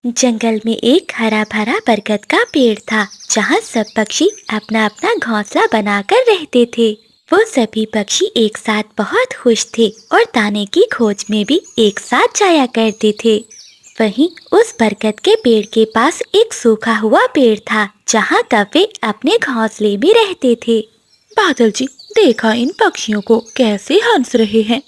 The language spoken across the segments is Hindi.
जंगल में एक हरा भरा बरगद का पेड़ था जहाँ सब पक्षी अपना अपना घोंसला बनाकर रहते थे। वो सभी पक्षी एक साथ बहुत खुश थे और दाने की खोज में भी एक साथ जाया करते थे। वहीं उस बरगद के पेड़ के पास एक सूखा हुआ पेड़ था जहाँ कौवे अपने घोंसले में रहते थे। बादल जी, देखा इन पक्षियों को कैसे हंस रहे हैं।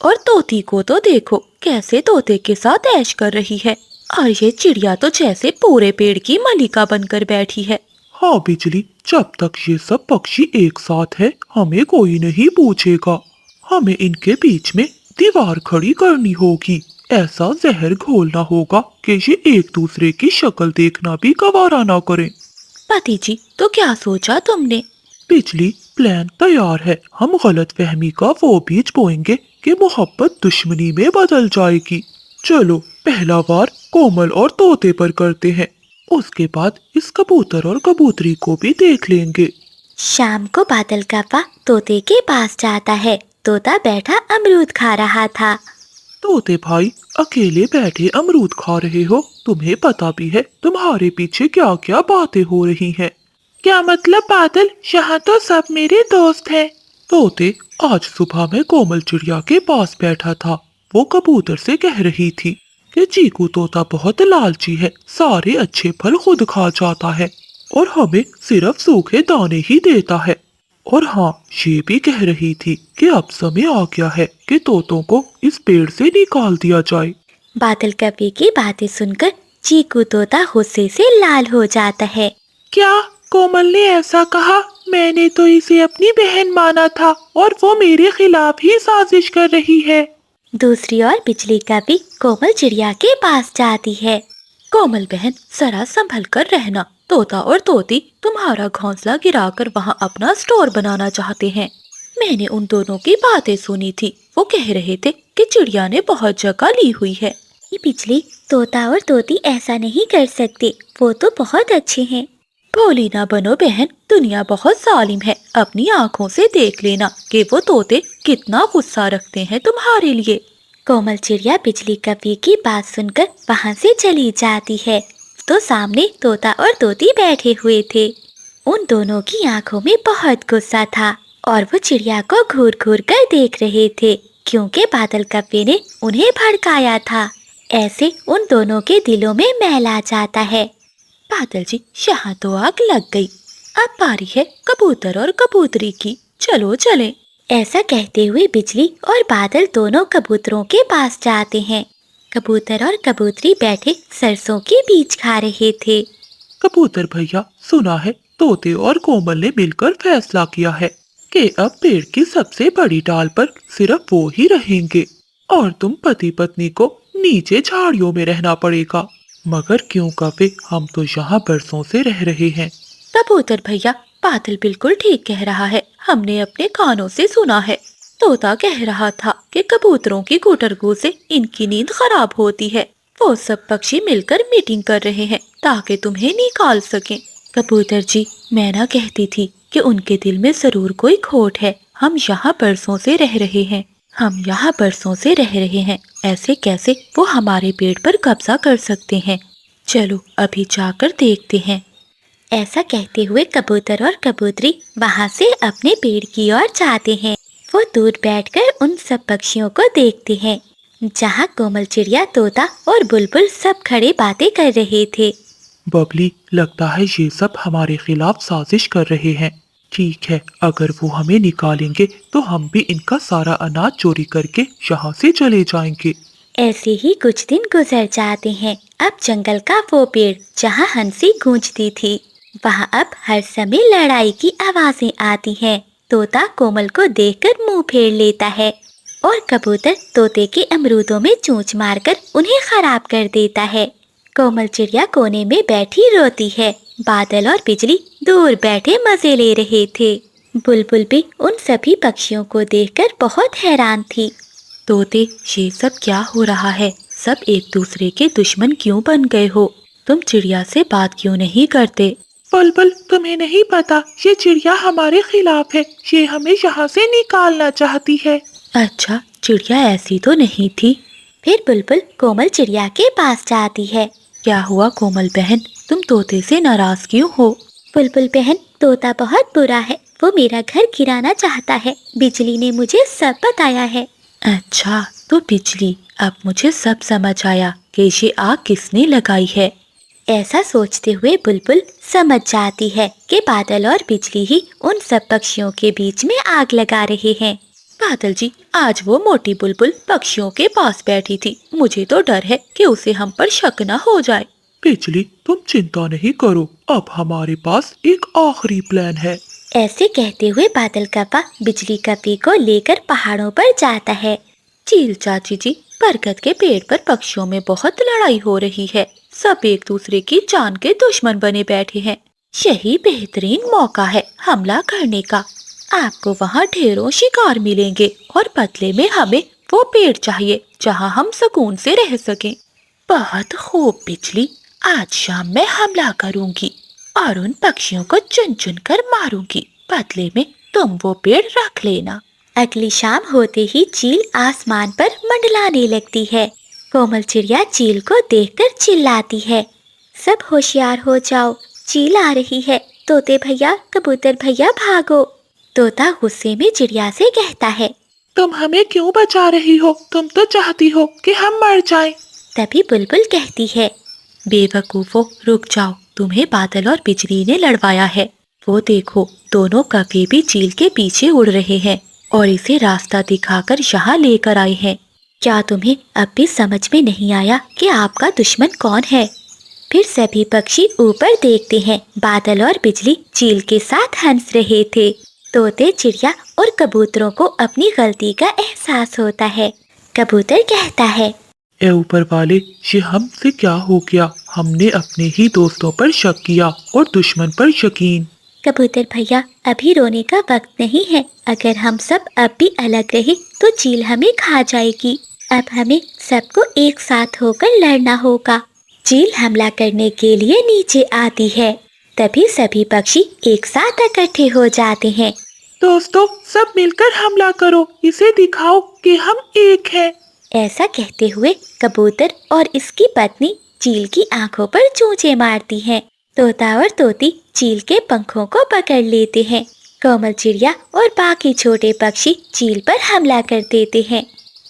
और तोती को तो देखो कैसे तोते के साथ ऐश कर रही है। और ये चिड़िया तो जैसे पूरे पेड़ की मलिका बनकर बैठी है। हाँ बिजली, जब तक ये सब पक्षी एक साथ है हमें कोई नहीं पूछेगा। हमें इनके बीच में दीवार खड़ी करनी होगी। ऐसा जहर घोलना होगा कि ये एक दूसरे की शक्ल देखना भी गवारा ना करें। पति जी, तो क्या सोचा तुमने? बिजली, प्लान तैयार है। हम गलतफहमी का वो बीज बोएंगे कि मोहब्बत दुश्मनी में बदल जाएगी। चलो पहला वार कोमल और तोते पर करते हैं। उसके बाद इस कबूतर और कबूतरी को भी देख लेंगे। शाम को बादल कौवा तोते के पास जाता है। तोता बैठा अमरूद खा रहा था। तोते भाई, अकेले बैठे अमरूद खा रहे हो? तुम्हें पता भी है तुम्हारे पीछे क्या क्या बातें हो रही हैं। क्या मतलब बादल, यहाँ तो सब मेरे दोस्त हैं। तोते, आज सुबह मैं कोमल चिड़िया के पास बैठा था। वो कबूतर से कह रही थी कि चीकू तोता बहुत लालची है, सारे अच्छे फल खुद खा जाता है और हमें सिर्फ सूखे दाने ही देता है। और हाँ, ये भी कह रही थी कि अब समय आ गया है कि तोतों को इस पेड़ से निकाल दिया जाए। बादल कौवे की बातें सुनकर चीकू तोता गुस्से से लाल हो जाता है। क्या कोमल ने ऐसा कहा? मैंने तो इसे अपनी बहन माना था और वो मेरे खिलाफ ही साजिश कर रही है। दूसरी ओर बिजली कौवी कोमल चिड़िया के पास जाती है। कोमल बहन, जरा संभल कर रहना। तोता और तोती तुम्हारा घोंसला गिराकर वहाँ अपना स्टोर बनाना चाहते हैं। मैंने उन दोनों की बातें सुनी थी। वो कह रहे थे कि चिड़िया ने बहुत जगह ली हुई है। ये बिजली, तोता और तोती ऐसा नहीं कर सकते। वो तो बहुत अच्छे हैं। भोली ना बनो बहन, दुनिया बहुत जालिम है। अपनी आँखों से देख लेना कि वो तोते कितना गुस्सा रखते हैं तुम्हारे लिए। कोमल चिड़िया बिजली कौवे की बात सुनकर वहाँ से चली जाती है। तो सामने तोता और तोती बैठे हुए थे। उन दोनों की आंखों में बहुत गुस्सा था और वो चिड़िया को घूर घूर कर देख रहे थे क्योंकि बादल कौवे ने उन्हें भड़काया था। ऐसे उन दोनों के दिलों में मैल आ जाता है। बादल जी, यहाँ तो आग लग गई। अब बारी है कबूतर और कबूतरी की। चलो चलें। ऐसा कहते हुए बिजली और बादल दोनों कबूतरों के पास जाते हैं। कबूतर और कबूतरी बैठे सरसों के बीज खा रहे थे। कबूतर भैया, सुना है तोते और कोमल ने मिलकर फैसला किया है कि अब पेड़ की सबसे बड़ी डाल पर सिर्फ वो ही रहेंगे और तुम पति पत्नी को नीचे झाड़ियों में रहना पड़ेगा। मगर क्यों कवे, हम तो यहाँ बरसों से रह रहे हैं। कबूतर भैया, बादल बिल्कुल ठीक कह रहा है। हमने अपने कानों से सुना है। तोता कह रहा था कि कबूतरों की गुटरगू से इनकी नींद खराब होती है। वो सब पक्षी मिलकर मीटिंग कर रहे हैं ताकि तुम्हें निकाल सकें। कबूतर जी, मैं ना कहती थी कि उनके दिल में जरूर कोई खोट है। हम यहाँ बरसों से रह रहे हैं। हम यहाँ बरसों से रह रहे हैं। ऐसे कैसे वो हमारे पेड़ पर कब्जा कर सकते हैं? चलो अभी जाकर देखते हैं। ऐसा कहते हुए कबूतर और कबूतरी वहाँ से अपने पेड़ की ओर जाते हैं। वो दूर बैठकर उन सब पक्षियों को देखते हैं जहाँ कोमल चिड़िया, तोता और बुलबुल सब खड़े बातें कर रहे थे। बबली, लगता है ये सब हमारे खिलाफ साजिश कर रहे हैं। ठीक है, अगर वो हमें निकालेंगे तो हम भी इनका सारा अनाज चोरी करके यहाँ से चले जाएंगे। ऐसे ही कुछ दिन गुजर जाते हैं। अब जंगल का वो पेड़ जहाँ हंसी गूंजती थी वहाँ अब हर समय लड़ाई की आवाजें आती हैं। तोता कोमल को देखकर मुंह फेर लेता है और कबूतर तोते के अमरूदों में चोंच मारकर उन्हें खराब कर देता है। कोमल चिड़िया कोने में बैठी रोती है। बादल और बिजली दूर बैठे मजे ले रहे थे। बुलबुल भी उन सभी पक्षियों को देखकर बहुत हैरान थी। तोते, ये सब क्या हो रहा है? सब एक दूसरे के दुश्मन क्यों बन गए हो? तुम चिड़िया से बात क्यों नहीं करते? बुलबुल, तुम्हें नहीं पता, ये चिड़िया हमारे खिलाफ है। ये हमें यहाँ से निकालना चाहती है। अच्छा, चिड़िया ऐसी तो नहीं थी। फिर बुलबुल कोमल चिड़िया के पास जाती है। क्या हुआ कोमल बहन, तुम तोते से नाराज क्यों हो? बुलबुल बहन, तोता बहुत बुरा है। वो मेरा घर गिराना चाहता है। बिजली ने मुझे सब बताया है। अच्छा, तो बिजली, अब मुझे सब समझ आया कि ये आग किसने लगाई है। ऐसा सोचते हुए बुलबुल समझ जाती है कि बादल और बिजली ही उन सब पक्षियों के बीच में आग लगा रहे हैं। बादल जी, आज वो मोटी बुलबुल पक्षियों के पास बैठी थी। मुझे तो डर है कि उसे हम पर शक न हो जाए। बिजली, तुम चिंता नहीं करो, अब हमारे पास एक आखिरी प्लान है। ऐसे कहते हुए बादल कप्पा बिजली कप्पी को लेकर पहाड़ों पर जाता है। चील चाची जी, बरगद के पेड़ पर पक्षियों में बहुत लड़ाई हो रही है। सब एक दूसरे की जान के दुश्मन बने बैठे हैं। यही बेहतरीन मौका है हमला करने का। आपको वहाँ ढेरों शिकार मिलेंगे और बदले में हमें वो पेड़ चाहिए जहाँ हम सुकून से रह सकें। बहुत खूब बिजली, आज शाम मैं हमला करूंगी और उन पक्षियों को चुन चुन कर मारूंगी। बदले में तुम वो पेड़ रख लेना। अगली शाम होते ही चील आसमान पर मंडलाने लगती है। कोमल चिड़िया चील को देखकर चिल्लाती है, सब होशियार हो जाओ, चील आ रही है। तोते भैया, कबूतर भैया, भागो। तोता गुस्से में चिड़िया से कहता है, तुम हमें क्यों बचा रही हो? तुम तो चाहती हो कि हम मर जाएं। तभी बुलबुल कहती है, बेवकूफो, रुक जाओ, तुम्हें बादल और बिजली ने लड़वाया है। वो देखो, दोनों कभी भी चील के पीछे उड़ रहे हैं और इसे रास्ता दिखाकर यहाँ लेकर आए हैं। क्या तुम्हें अब भी समझ में नहीं आया कि आपका दुश्मन कौन है? फिर सभी पक्षी ऊपर देखते हैं। बादल और बिजली चील के साथ हंस रहे थे। तोते, चिड़िया और कबूतरों को अपनी गलती का एहसास होता है। कबूतर कहता है, ए ऊपर वाले, ये हमसे क्या हो गया? हमने अपने ही दोस्तों पर शक किया और दुश्मन पर यकीन। कबूतर भैया, अभी रोने का वक्त नहीं है। अगर हम सब अब भी अलग रहे तो चील हमें खा जाएगी। अब हमें सबको एक साथ होकर लड़ना होगा। चील हमला करने के लिए नीचे आती है। तभी सभी पक्षी एक साथ इकट्ठे हो जाते हैं। दोस्तों, सब मिलकर हमला करो, इसे दिखाओ कि हम एक हैं। ऐसा कहते हुए कबूतर और इसकी पत्नी चील की आंखों पर चूंचे मारती हैं। तोता और तोती चील के पंखों को पकड़ लेते हैं। कोमल चिड़िया और बाकी छोटे पक्षी चील पर हमला कर देते हैं।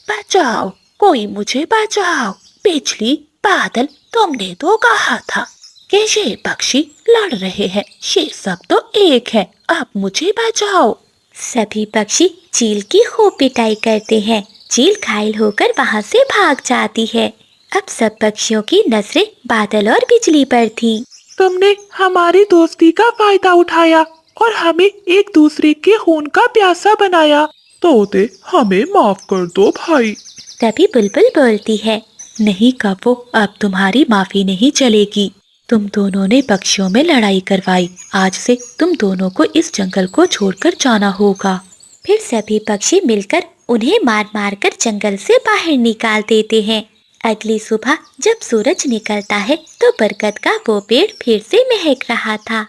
बचाओ, कोई मुझे बचाओ। बिजली, बादल, तुमने तो कहा था कि ये पक्षी लड़ रहे हैं। ये सब तो एक है, अब मुझे बचाओ। सभी पक्षी चील की खूब पिटाई करते हैं। चील घायल होकर वहां से भाग जाती है। अब सब पक्षियों की नजरें बादल और बिजली पर थी। तुमने हमारी दोस्ती का फायदा उठाया और हमें एक दूसरे के खून का प्यासा बनाया। तोते, हमें माफ कर दो भाई। तभी बुलबुल बोलती है, नहीं कबो, अब तुम्हारी माफी नहीं चलेगी। तुम दोनों ने पक्षियों में लड़ाई करवाई। आज से तुम दोनों को इस जंगल को छोड़कर जाना होगा। फिर सभी पक्षी मिलकर उन्हें मार मार कर जंगल से बाहर निकाल देते हैं। अगली सुबह जब सूरज निकलता है तो बरगद का वो पेड़ फिर से महक रहा था।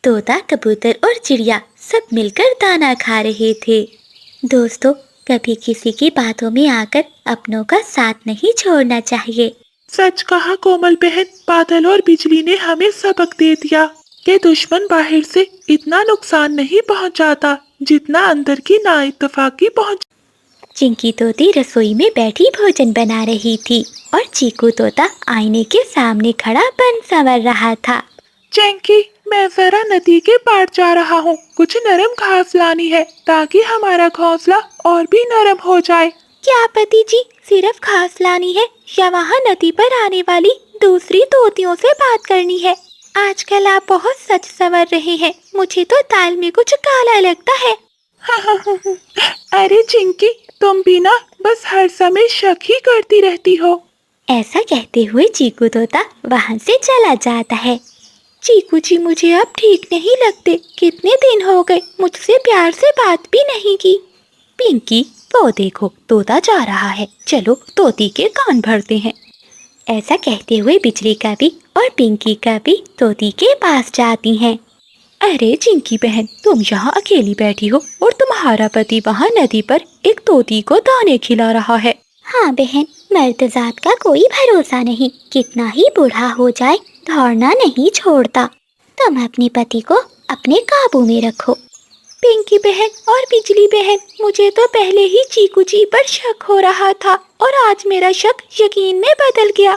तोता, कबूतर और चिड़िया सब मिलकर दाना खा रहे थे। दोस्तों, कभी किसी की बातों में आकर अपनों का साथ नहीं छोड़ना चाहिए। सच कहा कोमल बहन, बादल और बिजली ने हमें सबक दे दिया कि दुश्मन बाहर से इतना नुकसान नहीं पहुंचाता जितना अंदर की नाइत्तेफाकी पहुंच। चिंकी तोती रसोई में बैठी भोजन बना रही थी और चीकू तोता आईने के सामने खड़ा बन संवर रहा था। चिंकी, मैं जरा नदी के पार जा रहा हूँ। कुछ नरम घास लानी है ताकि हमारा घोंसला और भी नरम हो जाए। क्या पति जी, सिर्फ घास लानी है या वहाँ नदी पर आने वाली दूसरी तोतियों से बात करनी है? आजकल आप बहुत सच संवर रहे हैं। मुझे तो दाल में कुछ काला लगता है। अरे चिंकी, तुम भी ना बस हर समय शक ही करती रहती हो। ऐसा कहते हुए चीकू तोता वहाँ से चला जाता है। चीकू जी, मुझे अब ठीक नहीं लगते। कितने दिन हो गए मुझसे प्यार से बात भी नहीं की। पिंकी, वो देखो, तोता जा रहा है। चलो तोती के कान भरते हैं। ऐसा कहते हुए बिजली कभी और पिंकी कभी तोती के पास जाती हैं। अरे चिंकी बहन, तुम यहाँ अकेली बैठी हो और तुम्हारा पति वहाँ नदी पर एक तोती को दाने खिला रहा है। हाँ बहन, मर्द-जात का कोई भरोसा नहीं, कितना ही बूढ़ा हो जाए दौड़ना नहीं छोड़ता। तुम अपने पति को अपने काबू में रखो। पिंकी बहन और बिजली बहन, मुझे तो पहले ही चीकू जी पर शक हो रहा था और आज मेरा शक यकीन में बदल गया।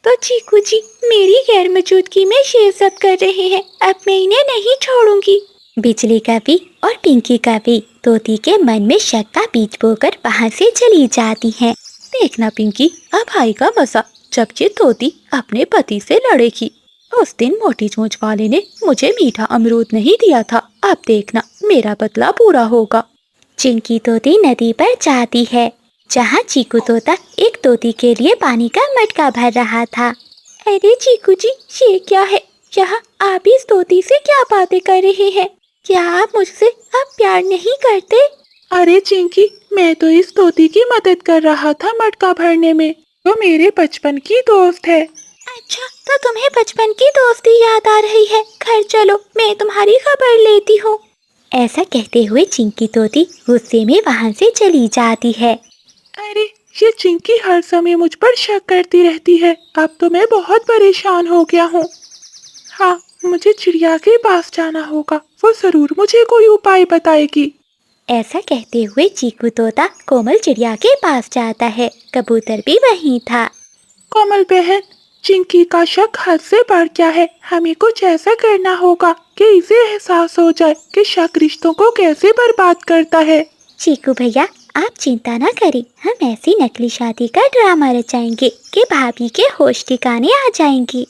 तो चीकू जी मेरी गैर मौजूदगी में शेर सब कर रहे हैं, अब मैं इन्हें नहीं छोड़ूंगी। बिजली का भी और पिंकी का भी तोती के मन में शक का बीज बोकर वहाँ से चली जाती है। देखना पिंकी, अब आएगा मजा जब ये तोती अपने पति से लड़ेगी। उस दिन मोटी चोंच वाले ने मुझे मीठा अमरूद नहीं दिया था, अब देखना मेरा बदला पूरा होगा। चिंकी तोती नदी पर जाती है, जहाँ चीकू तोता एक तोती के लिए पानी का मटका भर रहा था। अरे चीकू जी, ये क्या है? यहाँ आप इस तोती से क्या बातें कर रहे हैं? क्या आप मुझसे अब प्यार नहीं करते? अरे चिंकी, मैं तो इस तोती की मदद कर रहा था मटका भरने में। तो मेरे बचपन की दोस्त है। अच्छा, तो तुम्हें बचपन की दोस्ती याद आ रही है? घर चलो, मैं तुम्हारी खबर लेती हूँ। ऐसा कहते हुए चिंकी तोती गुस्से में वहाँ से चली जाती है। अरे ये चिंकी हर समय मुझ पर शक करती रहती है, अब तो मैं बहुत परेशान हो गया हूँ। हाँ, मुझे चिड़िया के पास जाना होगा, वो जरूर मुझे कोई उपाय बताएगी। ऐसा कहते हुए चीकू तोता कोमल चिड़िया के पास जाता है। कबूतर भी वहीं था। कोमल बहन, चिंकी का शक हद से बढ़ गया है, हमें कुछ ऐसा करना होगा कि इसे एहसास हो जाए कि शक रिश्तों को कैसे बर्बाद करता है। चीकू भैया, आप चिंता ना करें, हम ऐसी नकली शादी का ड्रामा रचाएंगे कि भाभी के होश ठिकाने आ जाएंगी।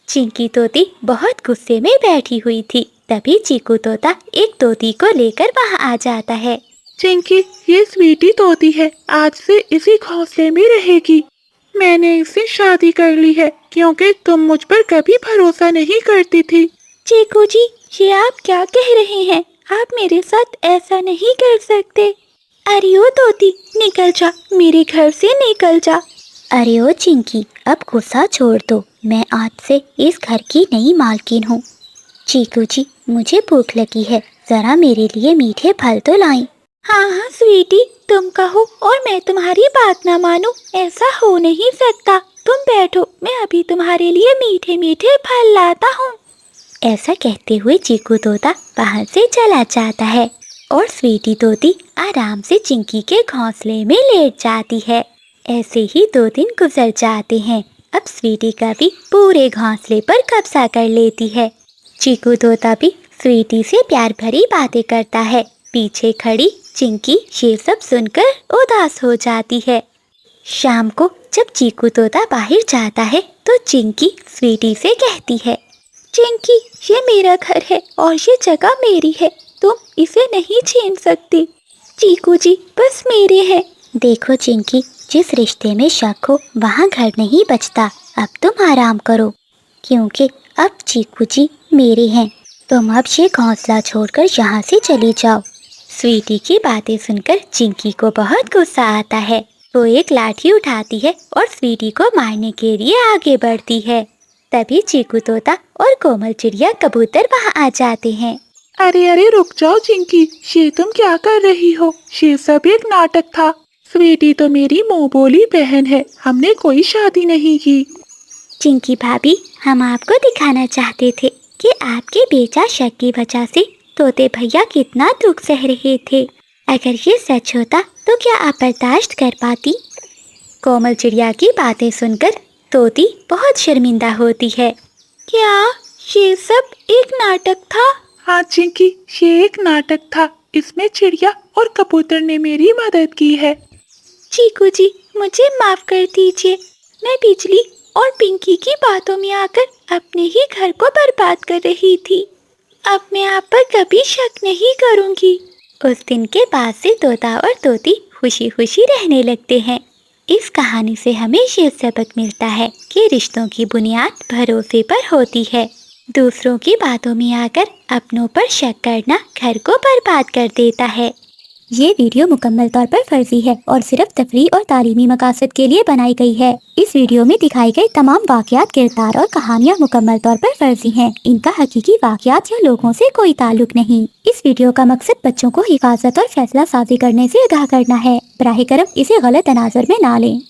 चिंकी तोती बहुत गुस्से में बैठी हुई थी, तभी चीकू तोता एक तोती को लेकर वहाँ आ जाता है। चिंकी, ये स्वीटी तोती है, आज से इसी घोंसले में रहेगी। मैंने इससे शादी कर ली है क्योंकि तुम मुझ पर कभी भरोसा नहीं करती थी। चीकू जी, ये आप क्या कह रहे हैं? आप मेरे साथ ऐसा नहीं कर सकते। अरे ओ तोती, निकल जा, मेरे घर से निकल जा। अरे ओ चिंकी, अब गुस्सा छोड़ दो, मैं आज से इस घर की नई मालकिन हूँ। चीकू जी, मुझे भूख लगी है, जरा मेरे लिए मीठे फल तो लाएं। हाँ हाँ स्वीटी, तुम कहो और मैं तुम्हारी बात ना मानूं, ऐसा हो नहीं सकता। तुम बैठो, मैं अभी तुम्हारे लिए मीठे मीठे फल लाता हूँ। ऐसा कहते हुए चीकू तोता वहाँ से चला जाता है और स्वीटी तोती आराम से चिंकी के घोंसले में लेट जाती है। ऐसे ही 2 दिन गुजर जाते हैं। अब स्वीटी का भी पूरे घोंसले पर कब्जा कर लेती है। चीकू तोता भी स्वीटी से प्यार भरी बातें करता है। पीछे खड़ी चिंकी ये सब सुनकर उदास हो जाती है। शाम को जब चीकू तोता बाहर जाता है तो चिंकी स्वीटी से कहती है, चिंकी, ये मेरा घर है और ये जगह मेरी है, तुम इसे नहीं छीन सकती। चीकू जी बस मेरे हैं। देखो चिंकी, जिस रिश्ते में शक हो वहाँ घर नहीं बचता। अब तुम आराम करो, क्योंकि अब चीकू जी मेरे हैं। तुम अब ये घोंसला छोड़कर यहाँ से चली जाओ। स्वीटी की बातें सुनकर चिंकी को बहुत गुस्सा आता है। वो एक लाठी उठाती है और स्वीटी को मारने के लिए आगे बढ़ती है। तभी चीकू तोता और कोमल चिड़िया कबूतर वहाँ आ जाते हैं। अरे अरे रुक जाओ चिंकी, ये तुम क्या कर रही हो? ये सब एक नाटक था। स्वीटी तो मेरी मुँह बोली बहन है, हमने कोई शादी नहीं की। चिंकी भाभी, हम आपको दिखाना चाहते थे कि आपके बेचा शक की वजह से तोते भैया कितना दुख सह रहे थे। अगर ये सच होता तो क्या आप बर्दाश्त कर पाती? कोमल चिड़िया की बातें सुनकर तोती बहुत शर्मिंदा होती है। क्या ये सब एक नाटक था? हाँ चिंकी, ये एक नाटक था। इसमें चिड़िया और कबूतर ने मेरी मदद की है। चीकू जी मुझे माफ कर दीजिए, मैं बिजली और पिंकी की बातों में आकर अपने ही घर को बर्बाद कर रही थी। अब मैं आप पर कभी शक नहीं करूंगी। उस दिन के बाद से तोता और तोती खुशी खुशी रहने लगते हैं। इस कहानी से हमें ये सबक मिलता है कि रिश्तों की बुनियाद भरोसे पर होती है। दूसरों की बातों में आकर अपनों पर शक करना घर को बर्बाद कर देता है। ये वीडियो मुकम्मल तौर पर फर्जी है और सिर्फ तफरीह और तालीमी मकासद के लिए बनाई गई है। इस वीडियो में दिखाई गई तमाम वाक़यात, किरदार और कहानियाँ मुकम्मल तौर पर फर्जी हैं। इनका हकीकी वाक़यात या लोगों से कोई ताल्लुक नहीं। इस वीडियो का मकसद बच्चों को हिफाजत और फैसला साजी करने से आगाह करना है। बराह करम इसे गलत तनाज़ुर में ना लें।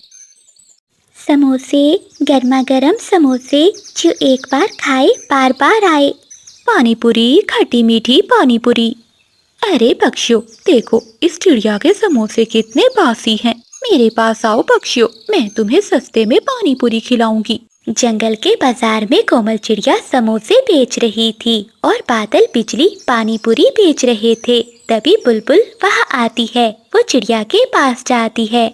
समोसे, गर्मा गर्म समोसे, जो एक बार खाए बार बार आए। पानी पूरी, खट्टी मीठी पानी पूरी। अरे पक्षियों, देखो इस चिड़िया के समोसे कितने बासी हैं। मेरे पास आओ पक्षियों, मैं तुम्हें सस्ते में पानी पूरी खिलाऊंगी। जंगल के बाजार में कोमल चिड़िया समोसे बेच रही थी और बादल बिजली पानी पूरी बेच रहे थे। तभी बुलबुल वहाँ आती है। वो चिड़िया के पास जाती है।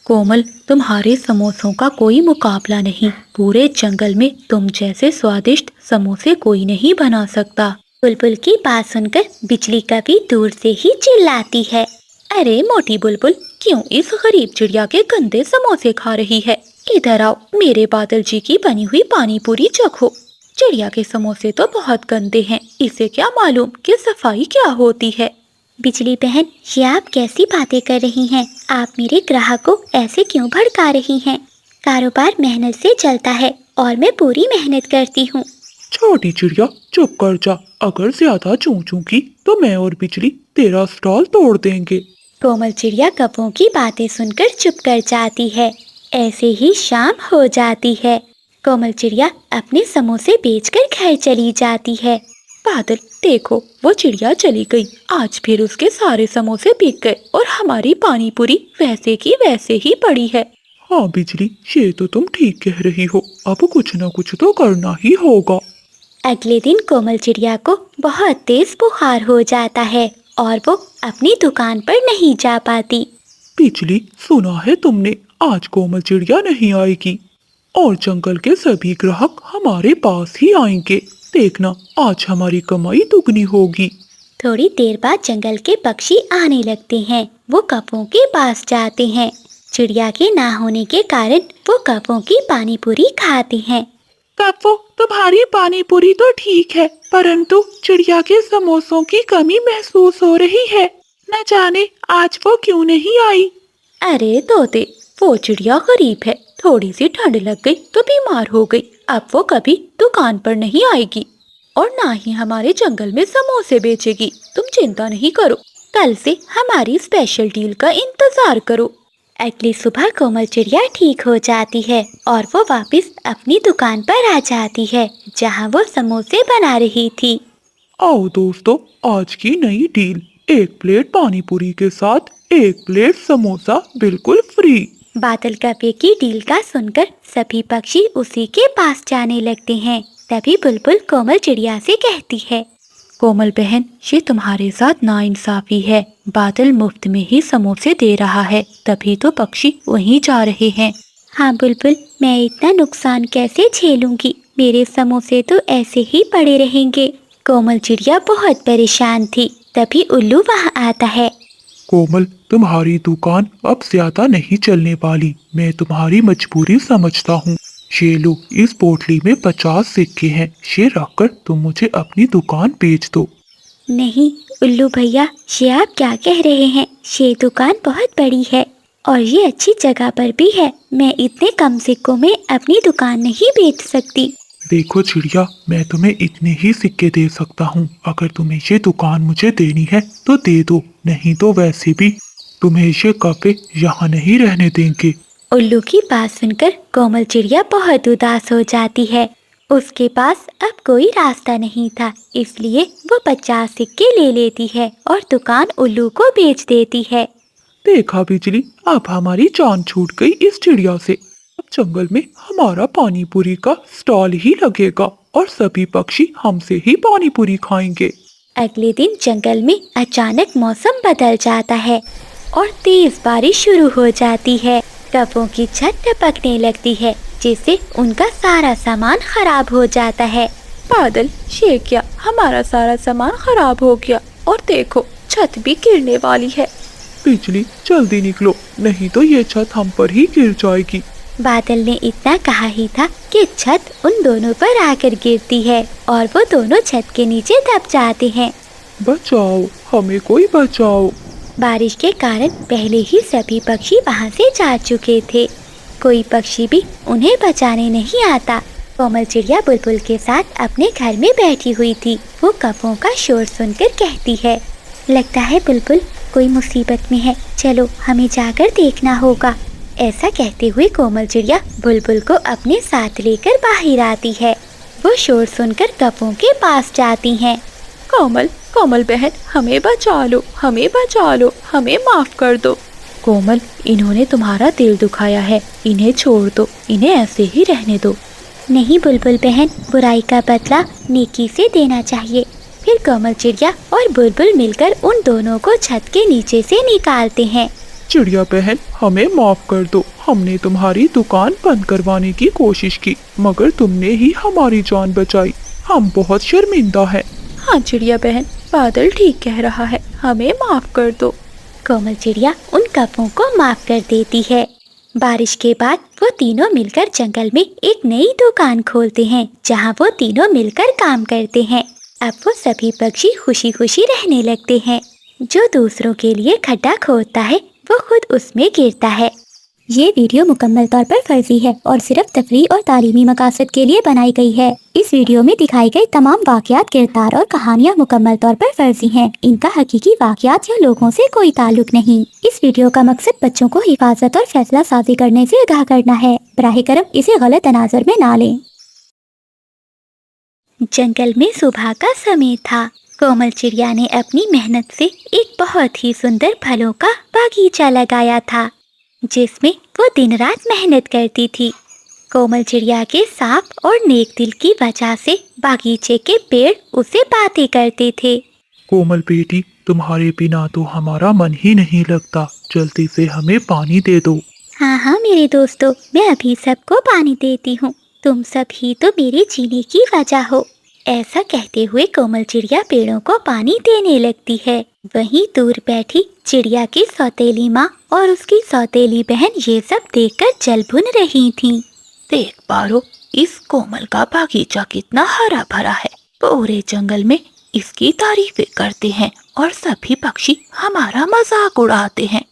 कोमल, तुम्हारे समोसों का कोई मुकाबला नहीं। पूरे जंगल में तुम जैसे स्वादिष्ट समोसे कोई नहीं बना सकता। बुलबुल की बात सुनकर बिजली कभी दूर से ही चिल्लाती है। अरे मोटी बुलबुल, क्यों इस गरीब चिड़िया के गंदे समोसे खा रही है? इधर आओ, मेरे बादल जी की बनी हुई पानी पूरी चखो। चिड़िया के समोसे तो बहुत गंदे हैं, इसे क्या मालूम कि सफाई क्या होती है। बिजली बहन, ये आप कैसी बातें कर रही हैं? आप मेरे ग्राहक को ऐसे क्यों भड़का रही हैं? कारोबार मेहनत से चलता है और मैं पूरी मेहनत करती हूँ। छोटी चिड़िया चुप कर जा। अगर ज्यादा चूकी तो मैं और बिजली तेरा स्टॉल तोड़ देंगे। कोमल चिड़िया कब्बों की बातें सुनकर चुप कर जाती है। ऐसे ही शाम हो जाती है। कोमल चिड़िया अपने समोसे बेचकर घर चली जाती है। बादल देखो, वो चिड़िया चली गई। आज फिर उसके सारे समोसे बिक गए और हमारी पानी पूरी वैसे की वैसे ही पड़ी है। हाँ बिजली, ये तो तुम ठीक कह रही हो। अब कुछ न कुछ तो करना ही होगा। अगले दिन कोमल चिड़िया को बहुत तेज बुखार हो जाता है और वो अपनी दुकान पर नहीं जा पाती। बिजली, सुना है तुमने, आज कोमल चिड़िया नहीं आएगी और जंगल के सभी ग्राहक हमारे पास ही आएंगे। देखना, आज हमारी कमाई दुगनी होगी। थोड़ी देर बाद जंगल के पक्षी आने लगते हैं। वो कब्बों के पास जाते हैं। चिड़िया के ना होने के कारण वो कब्बों की पानी पूरी खाते हैं। कब्बों, तुम्हारी पानी पूरी तो ठीक है, परंतु चिड़िया के समोसों की कमी महसूस हो रही है। न जाने आज वो क्यों नहीं आई। अरे तोते, वो चिड़िया गरीब है, थोड़ी सी ठंड लग गई तो बीमार हो गई। अब वो कभी दुकान पर नहीं आएगी और ना ही हमारे जंगल में समोसे बेचेगी। तुम चिंता नहीं करो, कल से हमारी स्पेशल डील का इंतजार करो। अगली सुबह कोमल चिड़िया ठीक हो जाती है और वो वापस अपनी दुकान पर आ जाती है जहाँ वो समोसे बना रही थी। आओ दोस्तों, आज की नई डील, 1 प्लेट पानी पूरी के साथ 1 प्लेट समोसा बिल्कुल फ्री। बादल कब्बे की डील का सुनकर सभी पक्षी उसी के पास जाने लगते हैं। तभी बुलबुल कोमल चिड़िया से कहती है, कोमल बहन, ये तुम्हारे साथ नाइंसाफी है। बादल मुफ्त में ही समोसे दे रहा है, तभी तो पक्षी वहीं जा रहे हैं। हाँ बुलबुल, मैं इतना नुकसान कैसे झेलूंगी? मेरे समोसे तो ऐसे ही पड़े रहेंगे। कोमल चिड़िया बहुत परेशान थी। तभी उल्लू वहाँ आता है। कोमल, तुम्हारी दुकान अब ज्यादा नहीं चलने वाली। मैं तुम्हारी मजबूरी समझता हूँ। ये लो, इस पोटली में 50 सिक्के हैं। ये रखकर तुम मुझे अपनी दुकान बेच दो। नहीं उल्लू भैया, ये आप क्या कह रहे हैं? ये दुकान बहुत बड़ी है और ये अच्छी जगह पर भी है। मैं इतने कम सिक्कों में अपनी दुकान नहीं बेच सकती। देखो चिड़िया, मैं तुम्हें इतने ही सिक्के दे सकता हूँ। अगर तुम्हें ये दुकान मुझे देनी है तो दे दो, नहीं तो वैसे भी तुम्हें ये कब्बे यहाँ नहीं रहने देंगे। उल्लू की बात सुनकर कोमल चिड़िया बहुत उदास हो जाती है। उसके पास अब कोई रास्ता नहीं था, इसलिए वो 50 सिक्के ले लेती है और दुकान उल्लू को बेच देती है। देखा बिजली, अब हमारी जान छूट गई इस चिड़िया से। अब जंगल में हमारा पानी पूरी का स्टॉल ही लगेगा और सभी पक्षी हमसे ही पानी पूरी खाएंगे। अगले दिन जंगल में अचानक मौसम बदल जाता है और तेज बारिश शुरू हो जाती है। कब्बों की छत टपकने लगती है, जिससे उनका सारा सामान खराब हो जाता है। बादल, ये क्या, हमारा सारा सामान खराब हो गया और देखो छत भी गिरने वाली है। बिजली, जल्दी निकलो, नहीं तो ये छत हम पर ही गिर जाएगी। बादल ने इतना कहा ही था कि छत उन दोनों पर आकर गिरती है और वो दोनों छत के नीचे दब जाते हैं। बचाओ, हमें कोई बचाओ। बारिश के कारण पहले ही सभी पक्षी वहाँ से जा चुके थे। कोई पक्षी भी उन्हें बचाने नहीं आता। कोमल चिड़िया बुलबुल के साथ अपने घर में बैठी हुई थी। वो कपों का शोर सुनकर कहती है, लगता है बुलबुल कोई मुसीबत में है, चलो हमें जाकर देखना होगा। ऐसा कहते हुए कोमल चिड़िया बुलबुल को अपने साथ लेकर बाहर आती है। वो शोर सुनकर कपों के पास जाती हैं। कोमल कोमल बहन, हमें बचा लो, हमें बचा लो, हमें माफ कर दो। कोमल, इन्होंने तुम्हारा दिल दुखाया है, इन्हें छोड़ दो, इन्हें ऐसे ही रहने दो। नहीं बुलबुल बहन, बुराई का बदला नेकी से देना चाहिए। फिर कोमल चिड़िया और बुलबुल मिलकर उन दोनों को छत के नीचे से निकालते हैं। चिड़िया बहन, हमें माफ कर दो। हमने तुम्हारी दुकान बंद करवाने की कोशिश की, मगर तुमने ही हमारी जान बचाई। हम बहुत शर्मिंदा हैं। हाँ चिड़िया बहन, बादल ठीक कह रहा है, हमें माफ कर दो। कोमल चिड़िया उन कपों को माफ कर देती है। बारिश के बाद वो तीनों मिलकर जंगल में एक नई दुकान खोलते हैं, जहाँ वो तीनों मिलकर काम करते हैं। अब वो सभी पक्षी खुशी खुशी रहने लगते हैं। जो दूसरों के लिए खड्डा खोदता है वो खुद उसमें गिरता है। ये वीडियो मुकम्मल तौर पर फर्जी है और सिर्फ तफरीह और तालीमी मकासद के लिए बनाई गई है। इस वीडियो में दिखाई गई तमाम वाक़यात, किरदार और कहानियाँ मुकम्मल तौर पर फर्जी हैं। इनका हकीकी वाक़यात या लोगों से कोई ताल्लुक नहीं। इस वीडियो का मकसद बच्चों को हिफाजत और फैसला साजी करने से आगाह करना है। बराह करम इसे गलत तनाज़ुर में ना लें। जंगल में सुबह का समय था। कोमल चिड़िया ने अपनी मेहनत से एक बहुत ही सुंदर फलों का बागीचा लगाया था, जिसमें वो दिन रात मेहनत करती थी। कोमल चिड़िया के साफ और नेक दिल की वजह से बागीचे के पेड़ उसे बातें करते थे। कोमल बेटी, तुम्हारे बिना तो हमारा मन ही नहीं लगता। जल्दी से हमें पानी दे दो। हाँ हाँ मेरे दोस्तों, मैं अभी सबको पानी देती हूँ। तुम सब ही तो मेरे जीने की वजह हो। ऐसा कहते हुए कोमल चिड़िया पेड़ों को पानी देने लगती है। वहीं दूर बैठी चिड़िया की सौतेली माँ और उसकी सौतेली बहन ये सब देखकर जल भुन रही थीं। देख पारो, इस कोमल का बागीचा कितना हरा भरा है। पूरे जंगल में इसकी तारीफें करते हैं और सभी पक्षी हमारा मजाक उड़ाते हैं।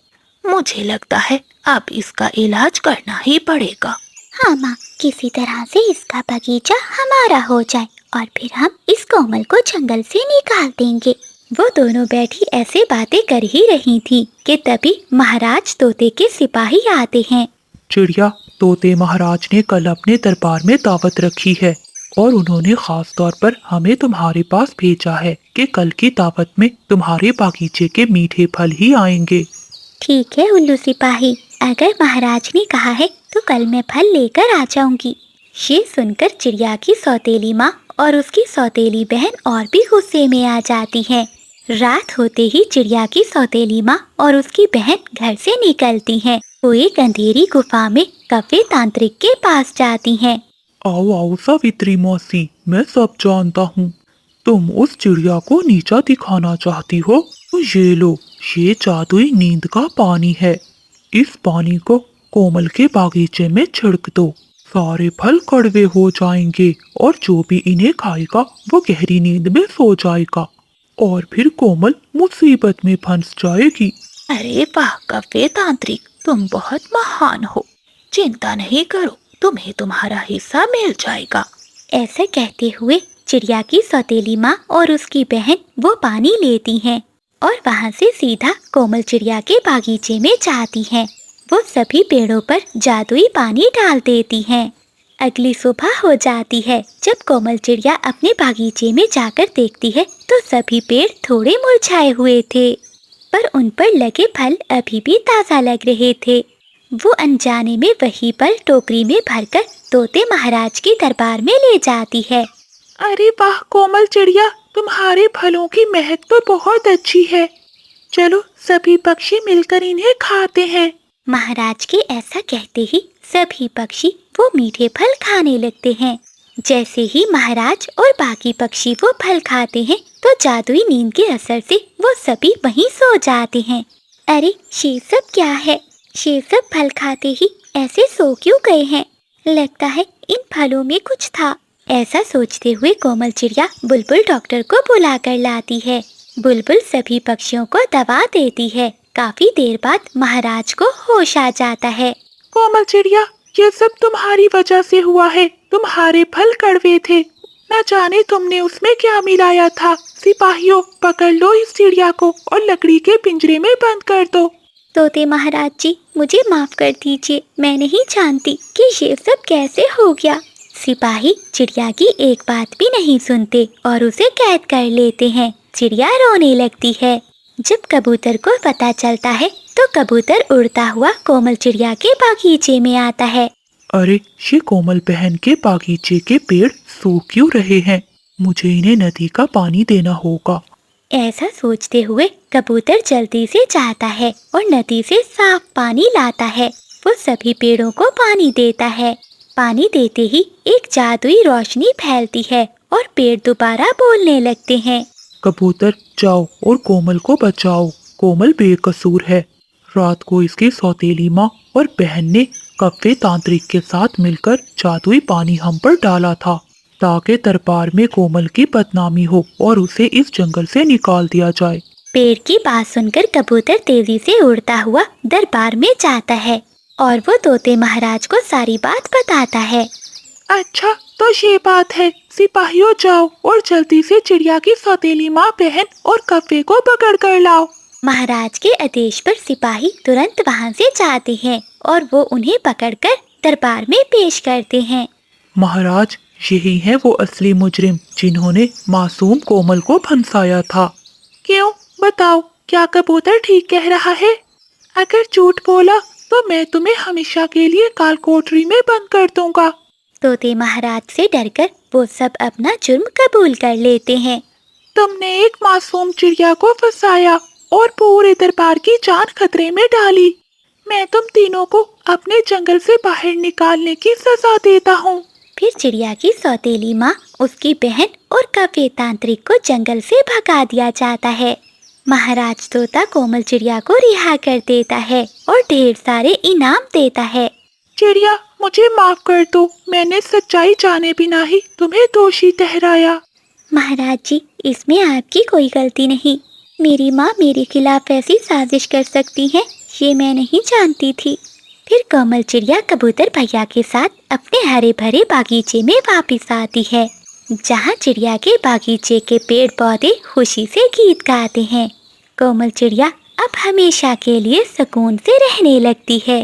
मुझे लगता है अब इसका इलाज करना ही पड़ेगा। हाँ माँ, किसी तरह से इसका बगीचा हमारा हो जाए और फिर हम इस कोमल को जंगल से निकाल देंगे। वो दोनों बैठी ऐसे बातें कर ही रही थी कि तभी महाराज तोते के सिपाही आते हैं। चिड़िया, तोते महाराज ने कल अपने दरबार में दावत रखी है और उन्होंने खास तौर पर हमें तुम्हारे पास भेजा है कि कल की दावत में तुम्हारे बागीचे के मीठे फल ही आएंगे। ठीक है उल्लू सिपाही, अगर महाराज ने कहा है तो कल मैं फल लेकर आ जाऊंगी। ये सुनकर चिड़िया की सौतेली माँ और उसकी सौतेली बहन और भी गुस्से में आ जाती हैं। रात होते ही चिड़िया की सौतेली माँ और उसकी बहन घर से निकलती हैं। वो एक अंधेरी गुफा में कफे तांत्रिक के पास जाती हैं। आओ आओ सावित्री मौसी, मैं सब जानता हूँ। तुम उस चिड़िया को नीचा दिखाना चाहती हो तो ये लो, ये जादुई नींद का पानी है। इस पानी को कोमल के बागीचे में छिड़क दो। सारे फल कड़वे हो जाएंगे और जो भी इन्हें खाएगा वो गहरी नींद में सो जाएगा और फिर कोमल मुसीबत में फंस जाएगी। अरे वाह कफे तांत्रिक, तुम बहुत महान हो। चिंता नहीं करो, तुम्हें तुम्हारा हिस्सा मिल जाएगा। ऐसा कहते हुए चिड़िया की सौतेली माँ और उसकी बहन वो पानी लेती हैं और वहाँ से सीधा कोमल चिड़िया के बागीचे में जाती हैं। वो सभी पेड़ों पर जादुई पानी डाल देती हैं। अगली सुबह हो जाती है। जब कोमल चिड़िया अपने बागीचे में जाकर देखती है तो सभी पेड़ थोड़े मुरझाए हुए थे, पर उन पर लगे फल अभी भी ताज़ा लग रहे थे। वो अनजाने में वही फल टोकरी में भरकर तोते महाराज के दरबार में ले जाती है। अरे वाह कोमल चिड़िया, तुम्हारे फलों की महक तो बहुत अच्छी है। चलो सभी पक्षी मिलकर इन्हें खाते हैं। महाराज के ऐसा कहते ही सभी पक्षी वो मीठे फल खाने लगते हैं। जैसे ही महाराज और बाकी पक्षी वो फल खाते हैं तो जादुई नींद के असर से वो सभी वहीं सो जाते हैं। अरे ये सब क्या है? ये सब फल खाते ही ऐसे सो क्यों गए हैं? लगता है इन फलों में कुछ था। ऐसा सोचते हुए कोमल चिड़िया बुलबुल डॉक्टर को बुला कर लाती है। बुलबुल सभी पक्षियों को दवा देती है। काफी देर बाद महाराज को होश आ जाता है। कोमल चिड़िया, ये सब तुम्हारी वजह से हुआ है। तुम्हारे फल कड़वे थे। न जाने तुमने उसमें क्या मिलाया था। सिपाहियों, पकड़ लो इस चिड़िया को और लकड़ी के पिंजरे में बंद कर दो। तोते महाराज जी, मुझे माफ कर दीजिए। मैं नहीं जानती कि ये सब कैसे हो गया। सिपाही चिड़िया की एक बात भी नहीं सुनते और उसे कैद कर लेते हैं। चिड़िया रोने लगती है। जब कबूतर को पता चलता है तो कबूतर उड़ता हुआ कोमल चिड़िया के बागीचे में आता है। अरे, ये कोमल बहन के बागीचे के पेड़ सूख क्यों रहे हैं? मुझे इन्हें नदी का पानी देना होगा। ऐसा सोचते हुए कबूतर जल्दी से जाता है और नदी से साफ पानी लाता है। वो सभी पेड़ों को पानी देता है। पानी देते ही एक जादुई रोशनी फैलती है और पेड़ दोबारा बोलने लगते हैं। कबूतर, जाओ और कोमल को बचाओ। कोमल बेकसूर है। रात को इसकी सौतेली माँ और बहन ने कव्वे तांत्रिक के साथ मिलकर जादुई पानी हम पर डाला था ताकि दरबार में कोमल की बदनामी हो और उसे इस जंगल से निकाल दिया जाए। पेड़ की बात सुनकर कबूतर तेजी से उड़ता हुआ दरबार में जाता है और वो तोते महाराज को सारी बात बताता है। अच्छा, तो ये बात है। सिपाहियों, जाओ और जल्दी से चिड़िया की सौतेली माँ, बहन और कव्वे को पकड़ कर लाओ। महाराज के आदेश पर सिपाही तुरंत वहाँ से जाते हैं और वो उन्हें पकड़कर दरबार में पेश करते हैं। महाराज, यही है वो असली मुजरिम जिन्होंने मासूम कोमल को फंसाया था। क्यों? बताओ, क्या कबूतर ठीक कह रहा है? अगर झूठ बोला तो मैं तुम्हें हमेशा के लिए काल कोठरी में बंद कर दूंगा। तोते महाराज से डरकर वो सब अपना जुर्म कबूल कर लेते हैं। तुमने एक मासूम चिड़िया को फंसाया और पूरे दरबार की जान खतरे में डाली। मैं तुम तीनों को अपने जंगल से बाहर निकालने की सजा देता हूँ। फिर चिड़िया की सौतेली माँ, उसकी बहन और कव्वे तांत्रिक को जंगल से भगा दिया जाता है। महाराज तोता कोमल चिड़िया को रिहा कर देता है और ढेर सारे इनाम देता है। चिड़िया, मुझे माफ कर दो। मैंने सच्चाई जाने बिना ही तुम्हें दोषी ठहराया। महाराज जी, इसमें आपकी कोई गलती नहीं। मेरी माँ मेरे खिलाफ ऐसी साजिश कर सकती है, ये मैं नहीं जानती थी। फिर कोमल चिड़िया कबूतर भैया के साथ अपने हरे भरे बागीचे में वापस आती है, जहाँ चिड़िया के बागीचे के पेड़ पौधे खुशी से गीत गाते हैं। कोमल चिड़िया अब हमेशा के लिए सुकून से रहने लगती है।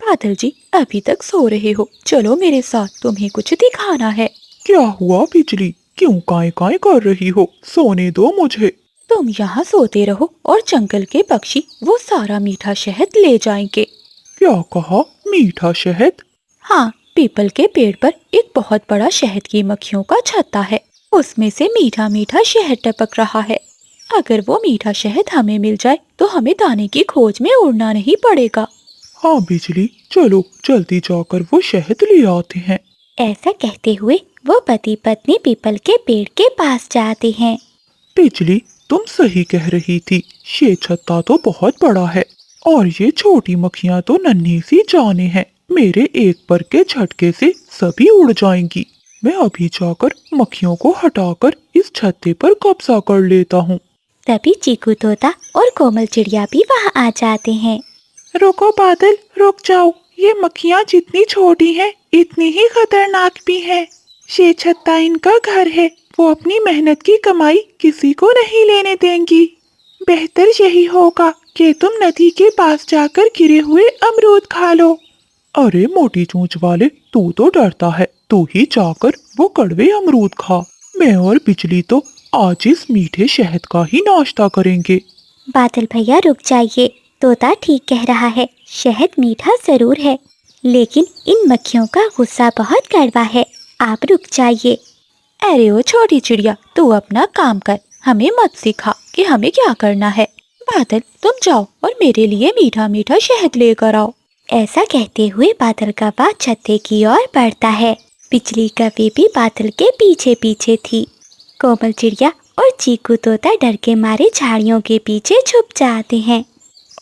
बादल जी, अभी तक सो रहे हो? चलो मेरे साथ, तुम्हें कुछ दिखाना है। क्या हुआ बिजली? क्यों काय काय कर रही हो? सोने दो मुझे। तुम यहाँ सोते रहो और जंगल के पक्षी वो सारा मीठा शहद ले जाएंगे। क्या कहा? मीठा शहद? हाँ, पीपल के पेड़ पर एक बहुत बड़ा शहद की मक्खियों का छत्ता है। उसमें से मीठा मीठा शहद टपक रहा है। अगर वो मीठा शहद हमें मिल जाए तो हमें दाने की खोज में उड़ना नहीं पड़ेगा। हाँ बिजली, चलो जल्दी जाकर वो शहद ले आते हैं। ऐसा कहते हुए वो पति पत्नी पीपल के पेड़ के पास जाते हैं। बिजली, तुम सही कह रही थी। ये छत्ता तो बहुत बड़ा है और ये छोटी मक्खियाँ तो नन्ही सी जाने हैं। मेरे एक पर के झटके से सभी उड़ जाएंगी। मैं अभी जाकर मक्खियों को हटाकर इस छत्ते पर कब्जा कर लेता हूँ। तभी चीकू तोता और कोमल चिड़िया भी वहाँ आ जाते हैं। रुको बादल, रुक जाओ। ये मक्खियाँ जितनी छोटी हैं, इतनी ही खतरनाक भी हैं। ये छत्ता इनका घर है। वो अपनी मेहनत की कमाई किसी को नहीं लेने देंगी। बेहतर यही होगा कि तुम नदी के पास जाकर गिरे हुए अमरूद खा लो। अरे मोटी चोंच वाले, तू तो डरता है। तू ही जाकर वो कड़वे अमरूद खा। मैं और बिजली तो आज इस मीठे शहद का ही नाश्ता करेंगे। बादल भैया रुक जाइए, तोता ठीक कह रहा है। शहद मीठा जरूर है, लेकिन इन मक्खियों का गुस्सा बहुत कड़वा है। आप रुक जाइए। अरे ओ छोटी चिड़िया, तू अपना काम कर, हमें मत सिखा कि हमें क्या करना है। बादल, तुम जाओ और मेरे लिए मीठा मीठा शहद लेकर आओ। ऐसा कहते हुए बादल का बात छत्ते की ओर बढ़ता है। बिजली कभी भी बादल के पीछे पीछे थी। कोमल चिड़िया और चीकू तोता डर के मारे झाड़ियों के पीछे छुप जाते हैं।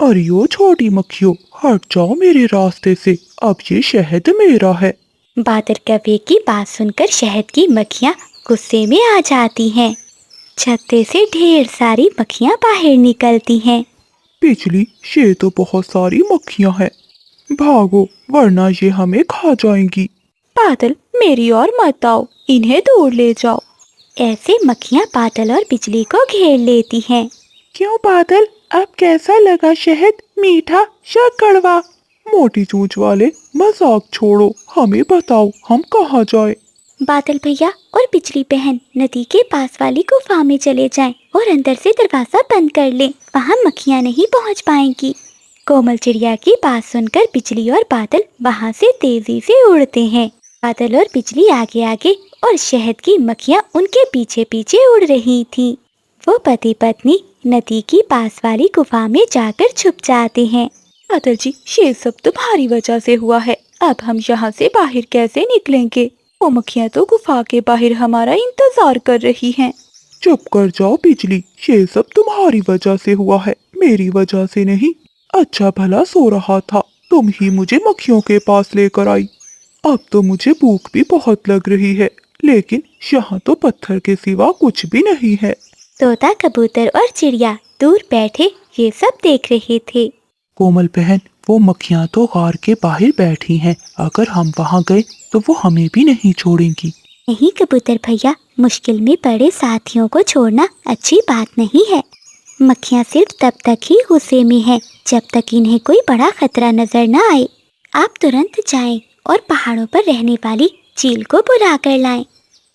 अरे ओ छोटी मक्खियों, हट जाओ मेरे रास्ते से। अब ये शहद मेरा है। बादल कव्वे की बात सुनकर शहद की मक्खियाँ गुस्से में आ जाती हैं। छत्ते से ढेर सारी मक्खियाँ बाहर निकलती हैं। बिजली, ये तो बहुत सारी मक्खियाँ हैं। भागो वरना ये हमें खा जाएंगी। बादल, मेरी ओर मत आओ, इन्हें दूर ले जाओ। ऐसे मक्खियाँ बादल और बिजली को घेर लेती हैं। क्यों बादल, अब कैसा लगा शहद, मीठा या कड़वा? मोटी चोंच वाले, मजाक छोड़ो, हमें बताओ हम कहाँ जाए? बादल भैया और बिजली बहन नदी के पास वाली गुफा में चले जाएं और अंदर से दरवाजा बंद कर लें। वहाँ मक्खियाँ नहीं पहुँच पाएंगी। कोमल चिड़िया की बात सुनकर बिजली और बादल वहाँ से तेजी से उड़ते हैं। बादल और बिजली आगे आगे और शहद की मक्खियाँ उनके पीछे पीछे उड़ रही थीं। वो पति पत्नी नदी की पास वाली गुफा में जाकर छुप जाते हैं। बादल जी, ये सब तुम्हारी वजह से हुआ है। अब हम यहाँ से बाहर कैसे निकलेंगे? वो मक्खियाँ तो गुफा के बाहर हमारा इंतजार कर रही हैं। चुप कर जाओ बिजली, ये सब तुम्हारी वजह से हुआ है, मेरी वजह से नहीं। अच्छा भला सो रहा था, तुम ही मुझे मक्खियों के पास लेकर आई। अब तो मुझे भूख भी बहुत लग रही है, लेकिन यहाँ तो पत्थर के सिवा कुछ भी नहीं है। तोता, कबूतर और चिड़िया दूर बैठे ये सब देख रहे थे। कोमल बहन, वो मक्खियाँ तो गार के बाहर बैठी हैं। अगर हम वहाँ गए तो वो हमें भी नहीं छोड़ेंगी। नहीं कबूतर भैया, मुश्किल में पड़े साथियों को छोड़ना अच्छी बात नहीं है। मक्खियाँ सिर्फ तब तक ही गुस्से में हैं जब तक इन्हें कोई बड़ा खतरा नजर न आए। आप तुरंत जाएं और पहाड़ों पर रहने वाली चील को बुला कर लाएं।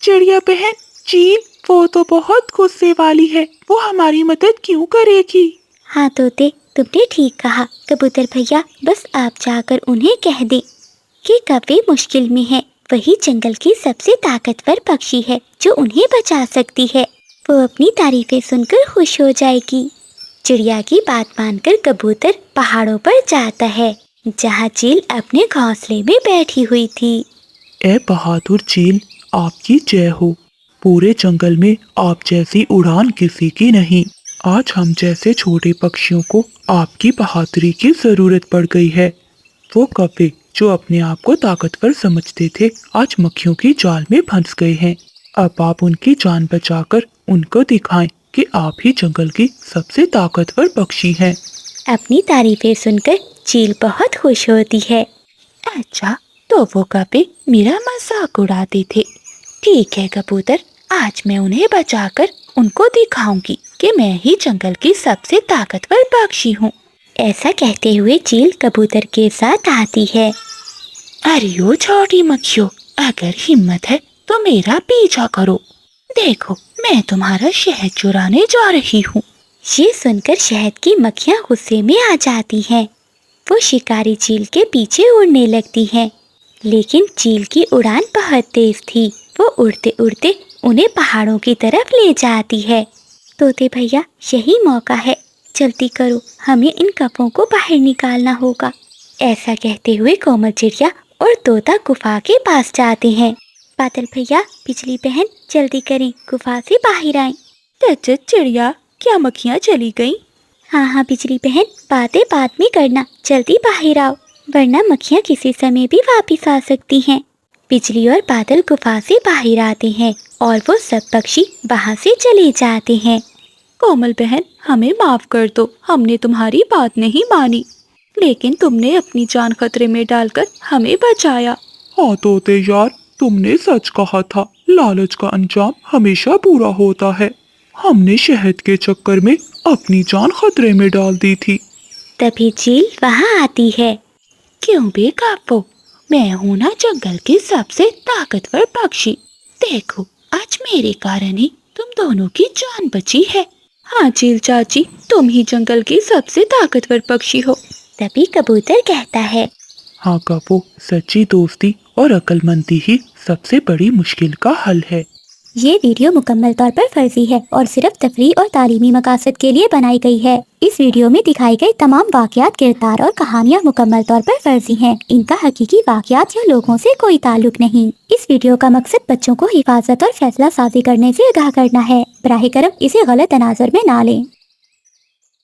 चिड़िया बहन, चील वो तो बहुत गुस्से वाली है, वो हमारी मदद क्यों करेगी? हाँ तोते, तुमने ठीक कहा। कबूतर भैया, बस आप जाकर उन्हें कह दें कि कौवे मुश्किल में है। वही जंगल की सबसे ताकतवर पक्षी है जो उन्हें बचा सकती है। वो अपनी तारीफें सुनकर खुश हो जाएगी। चिड़िया की बात मानकर कबूतर पहाड़ों पर जाता है जहाँ चील अपने घोंसले में बैठी हुई थी। ए बहादुर चील, आपकी जय हो। पूरे जंगल में आप जैसी उड़ान किसी की नहीं। आज हम जैसे छोटे पक्षियों को आपकी बहादुरी की जरूरत पड़ गई है। वो कौवे जो अपने आप को ताकतवर समझते थे, आज मक्खियों की जाल में फंस गए हैं। अब आप उनकी जान बचाकर उनको दिखाएं कि आप ही जंगल की सबसे ताकतवर पक्षी हैं। अपनी तारीफें सुनकर चील बहुत खुश होती है। अच्छा, तो वो कौवे मेरा मजाक उड़ाते थे। ठीक है कबूतर, आज मैं उन्हें बचाकर उनको दिखाऊंगी कि मैं ही जंगल की सबसे ताकतवर पक्षी हूँ। ऐसा कहते हुए चील कबूतर के साथ आती है। अरे ओ छोटी मक्खियों, अगर हिम्मत है तो मेरा पीछा करो। देखो, मैं तुम्हारा शहद चुराने जा रही हूँ। ये सुनकर शहद की मक्खियाँ गुस्से में आ जाती हैं। वो शिकारी चील के पीछे उड़ने लगती हैं, लेकिन चील की उड़ान बहुत तेज थी। वो उड़ते उड़ते उन्हें पहाड़ों की तरफ ले जाती है। तोते भैया, यही मौका है, जल्दी करो, हमें इन कपों को बाहर निकालना होगा। ऐसा कहते हुए कोमल चिड़िया और तोता गुफा के पास जाते हैं। बादल भैया, बिजली बहन, जल्दी करें, गुफा से बाहर आएं। चिड़िया, क्या मक्खियाँ चली गईं? हाँ हाँ बिजली बहन, बातें बाद में करना, जल्दी बाहर आओ, वरना मक्खियाँ किसी समय भी वापस आ सकती हैं। बिजली और बादल गुफा से बाहर आते हैं और वो सब पक्षी वहाँ से चले जाते हैं। कोमल बहन, हमें माफ कर दो, हमने तुम्हारी बात नहीं मानी, लेकिन तुमने अपनी जान खतरे में डालकर हमें बचाया। हाँ तोते यार, तुमने सच कहा था, लालच का अंजाम हमेशा बुरा होता है। हमने शहद के चक्कर में अपनी जान खतरे में डाल दी थी। तभी चील वहाँ आती है। क्यों बेकाबू, मैं हूँ ना जंगल की सबसे ताकतवर पक्षी। देखो, आज मेरे कारण ही तुम दोनों की जान बची है। हाँ चील चाची, तुम ही जंगल की सबसे ताकतवर पक्षी हो। तभी कबूतर कहता है, हाँ कबो, सच्ची दोस्ती और अक्लमंदी ही सबसे बड़ी मुश्किल का हल है। ये वीडियो मुकम्मल तौर पर फर्जी है और सिर्फ तफरीह और तालीमी मकासद के लिए बनाई गई है। इस वीडियो में दिखाई गई तमाम वाक़यात, किरदार और कहानियाँ मुकम्मल तौर पर फर्जी हैं। इनका हकीकी वाक़यात या लोगों से कोई ताल्लुक नहीं। इस वीडियो का मकसद बच्चों को हिफाजत और फैसला साजी करने से आगाह करना है। बराह करम इसे गलत तनाज़ुर में ना लें।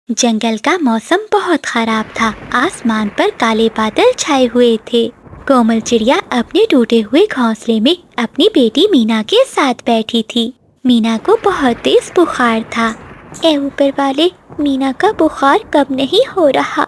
जंगल का मौसम बहुत खराब था। आसमान पर काले बादल छाए हुए थे। कोमल चिड़िया अपने टूटे हुए घोंसले में अपनी बेटी मीना के साथ बैठी थी। मीना को बहुत तेज बुखार था। ए ऊपर वाले, मीना का बुखार कब नहीं हो रहा।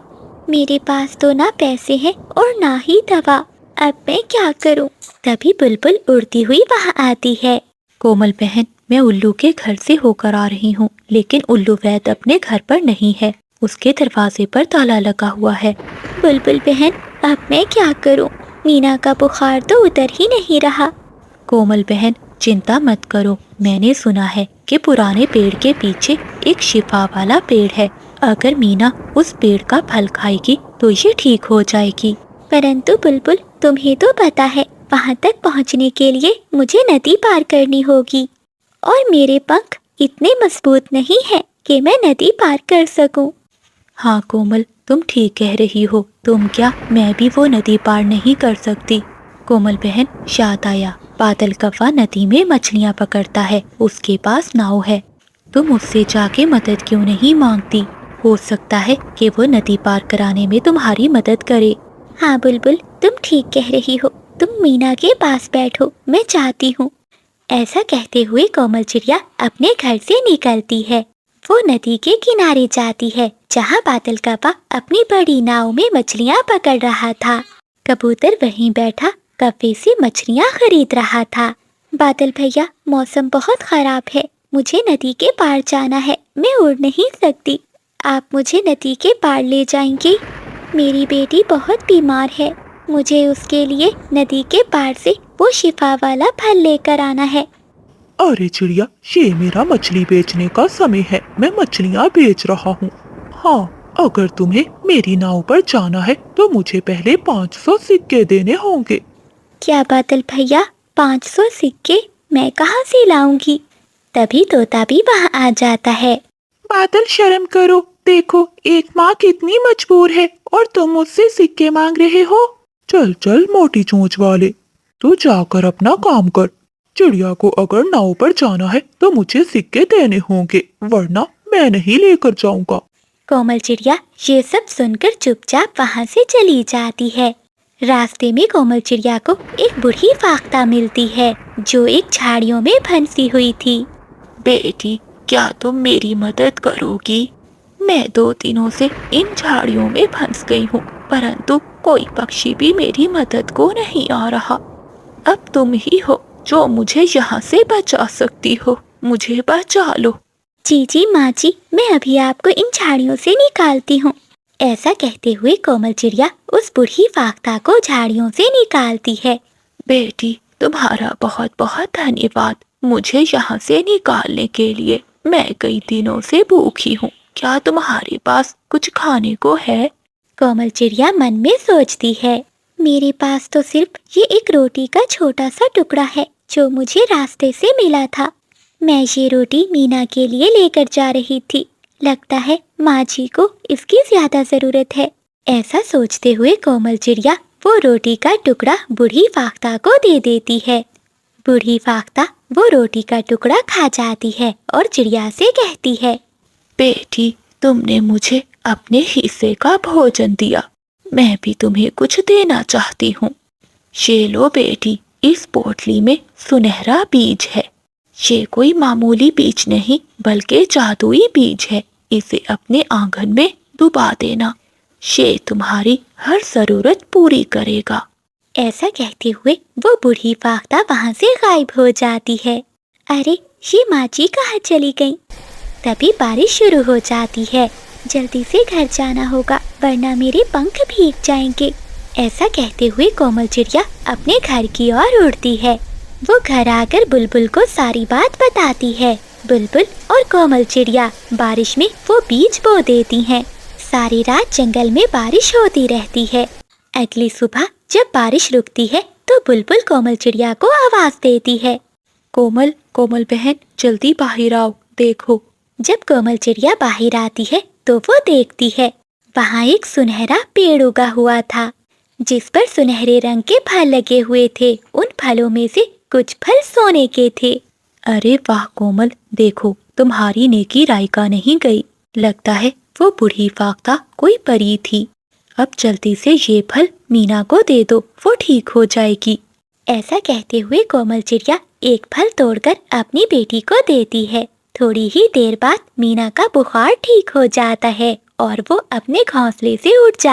मेरे पास तो ना पैसे हैं और ना ही दवा। अब मैं क्या करूं? तभी बुलबुल उड़ती हुई वहां आती है। कोमल बहन, मैं उल्लू के घर से होकर आ रही हूँ, लेकिन उल्लू वैद अपने घर पर नहीं है। उसके दरवाजे पर ताला लगा हुआ है। बुलबुल बहन, अब मैं क्या करूं? मीना का बुखार तो उतर ही नहीं रहा। कोमल बहन, चिंता मत करो। मैंने सुना है कि पुराने पेड़ के पीछे एक शिफा वाला पेड़ है। अगर मीना उस पेड़ का फल खाएगी तो ये ठीक हो जाएगी। परंतु बुलबुल, तुम्हें तो पता है वहां तक पहुंचने के लिए मुझे नदी पार करनी होगी और मेरे पंख इतने मजबूत नहीं हैं कि मैं नदी पार कर सकूं। हाँ कोमल, तुम ठीक कह रही हो। तुम क्या, मैं भी वो नदी पार नहीं कर सकती। कोमल बहन, याद आया, बादल कौवा नदी में मछलियाँ पकड़ता है, उसके पास नाव है। तुम उससे जाके मदद क्यों नहीं मांगती? हो सकता है कि वो नदी पार कराने में तुम्हारी मदद करे। हाँ बुलबुल, तुम ठीक कह रही हो। तुम मीना के पास बैठो, मैं चाहती हूँ। ऐसा कहते हुए कोमल चिड़िया अपने घर से निकलती है। वो नदी के किनारे जाती है जहाँ बादल कौवा अपनी बड़ी नाव में मछलियाँ पकड़ रहा था। कबूतर वहीं बैठा कौवे से मछलियाँ खरीद रहा था। बादल भैया, मौसम बहुत खराब है, मुझे नदी के पार जाना है, मैं उड़ नहीं सकती। आप मुझे नदी के पार ले जाएंगे? मेरी बेटी बहुत बीमार है, मुझे उसके लिए नदी के पार से वो शिफा वाला फल लेकर आना है। अरे चिड़िया, ये मेरा मछली बेचने का समय है, मैं मछलियाँ बेच रहा हूँ। हाँ, अगर तुम्हें मेरी नाव पर जाना है तो मुझे पहले 500 सिक्के देने होंगे। क्या बादल भैया, 500 सिक्के मैं कहाँ से लाऊंगी? तभी तोता भी वहाँ आ जाता है। बादल, शर्म करो, देखो एक माँ कितनी मजबूर है और तुम मुझसे सिक्के मांग रहे हो। चल चल मोटी चोंच वाले, तू जाकर अपना काम कर। चिड़िया को अगर नाव पर जाना है तो मुझे सिक्के देने होंगे, वरना मैं नहीं लेकर जाऊंगा। कोमल चिड़िया ये सब सुनकर चुपचाप वहाँ से चली जाती है। रास्ते में कोमल चिड़िया को एक बूढ़ी फाख्ता मिलती है जो एक झाड़ियों में फंसी हुई थी। बेटी, क्या तुम मेरी मदद करोगी? मैं 2 दिनों से इन झाड़ियों में फंस गई हूँ, परंतु कोई पक्षी भी मेरी मदद को नहीं आ रहा। अब तुम ही हो जो मुझे यहाँ से बचा सकती हो, मुझे बचा लो। जी जी माँ जी, मैं अभी आपको इन झाड़ियों से निकालती हूँ। ऐसा कहते हुए कोमल चिड़िया उस बूढ़ी फाख्ता को झाड़ियों से निकालती है। बेटी, तुम्हारा बहुत बहुत धन्यवाद मुझे यहाँ से निकालने के लिए। मैं कई दिनों से भूखी हूँ, क्या तुम्हारे पास कुछ खाने को है? कोमल चिड़िया मन में सोचती है, मेरे पास तो सिर्फ ये एक रोटी का छोटा सा टुकड़ा है जो मुझे रास्ते से मिला था। मैं ये रोटी मीना के लिए लेकर जा रही थी, लगता है माँ जी को इसकी ज्यादा जरूरत है। ऐसा सोचते हुए कोमल चिड़िया वो रोटी का टुकड़ा बूढ़ी फाख्ता को दे देती है। बूढ़ी फाख्ता वो रोटी का टुकड़ा खा जाती है और चिड़िया से कहती है, बेटी, तुमने मुझे अपने हिस्से का भोजन दिया, मैं भी तुम्हें कुछ देना चाहती हूँ। ये लो बेटी, इस पोटली में सुनहरा बीज है। ये कोई मामूली बीज नहीं बल्कि जादुई बीज है। इसे अपने आंगन में डुबा देना, ये तुम्हारी हर जरूरत पूरी करेगा। ऐसा कहते हुए वो बूढ़ी फाख्ता वहाँ से गायब हो जाती है। अरे, ये माँ जी कहाँ चली गई? तभी बारिश शुरू हो जाती है। जल्दी से घर जाना होगा वरना मेरे पंख भीग जाएंगे। ऐसा कहते हुए कोमल चिड़िया अपने घर की ओर उड़ती है। वो घर आकर बुलबुल को सारी बात बताती है। बुलबुल और कोमल चिड़िया बारिश में वो बीज बो देती हैं। सारी रात जंगल में बारिश होती रहती है। अगली सुबह जब बारिश रुकती है तो बुलबुल कोमल चिड़िया को आवाज देती है, कोमल, कोमल बहन, जल्दी बाहर आओ, देखो। जब कोमल चिड़िया बाहर आती है तो वो देखती है वहाँ एक सुनहरा पेड़ उगा हुआ था जिस पर सुनहरे रंग के फल लगे हुए थे। उन फलों में से कुछ फल सोने के थे। अरे वाह कोमल, देखो तुम्हारी नेकी रायका नहीं गई। लगता है वो बूढ़ी फाख्ता कोई परी थी। अब जल्दी से ये फल मीना को दे दो, वो ठीक हो जाएगी। ऐसा कहते हुए कोमल चिड़िया एक फल तोड़कर अपनी बेटी को देती है। थोड़ी ही देर बाद मीना का बुखार ठीक हो जाता है और वो अपने घोंसले से उड़ जाती है।